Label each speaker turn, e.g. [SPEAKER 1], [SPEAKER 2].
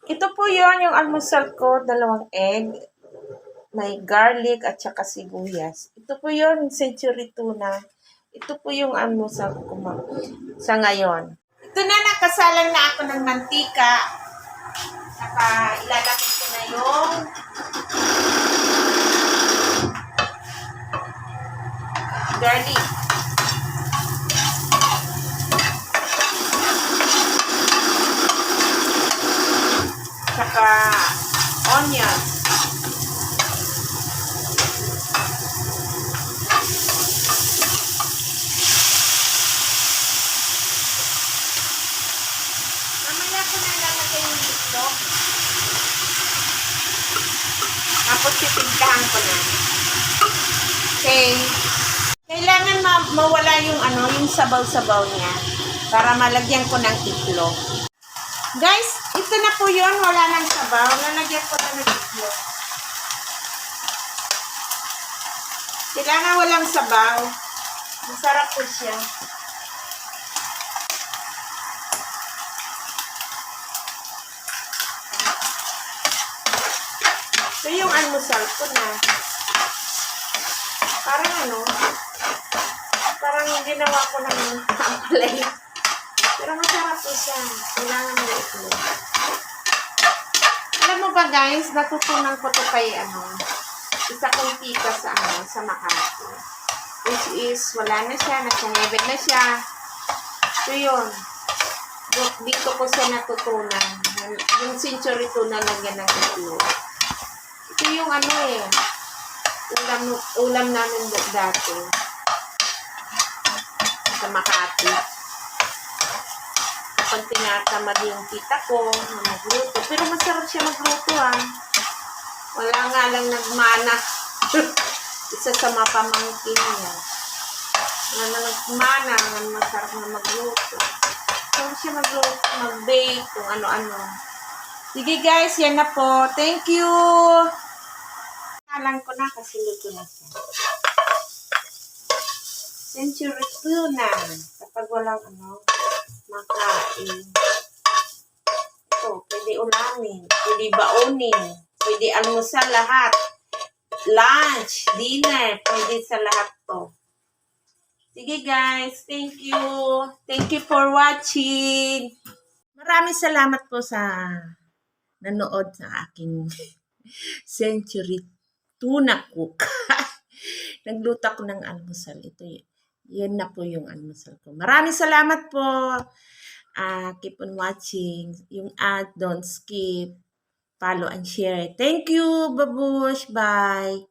[SPEAKER 1] Ito po yon yung almusal ko, 2 egg, may garlic at saka sibuyas. Ito po yon century tuna. Ito po yung almusal ko sa ngayon. Ito na, nakasalang na ako ng mantika. Saka ilalagay ko na yung garlic. Saka onions. Mamaya ko na ilalagay yung itlog. Tapos titimplahan ko na. Okay. Kailangan mawala yung yung sabaw-sabaw niya para malagyan ko ng itlog. Guys, ito na po yun. Wala nang sabaw. Lalagyan ko na ng itlog. Kailangan walang sabaw. Masarap po siya. Ito yung almusal ko na. Parang ginawa ko ng ampalay. Pero masarap po siya. Kailangan mo ito. Alam mo ba guys, natutunan ko to kay isa kong tita sa Makati. Which is, wala na siya, nasa heaven na siya. So yun. Dito ko siya natutunan. Yung century tuna lang yan ng itlog. Ito yung ulam namin dati. Sa Makati. Kapag tinatamad yung tita ko na magluto. Pero masarap siya magluto Wala nga lang nagmana. Isa sa mapamangkin niya. Wala na nagmana. Masarap na magluto. Masarap siya magluto, mag-bake, kung ano-ano. Sige guys, yan na po. Thank you! Alam ko na kasi luto na siya. Century tuna. Kapag walang makain. Ito, pwede ulamin. Pwede baonin. Pwede almusal lahat. Lunch, dinner. Pwede sa lahat to. Sige guys, thank you. Thank you for watching. Maraming salamat po sa nanood sa aking century tuna cook. Nagluto ko ng almusal. Ito yan na po yung almusal ko. Maraming salamat po. Keep on watching. Yung don't skip. Follow and share. Thank you, babush. Bye.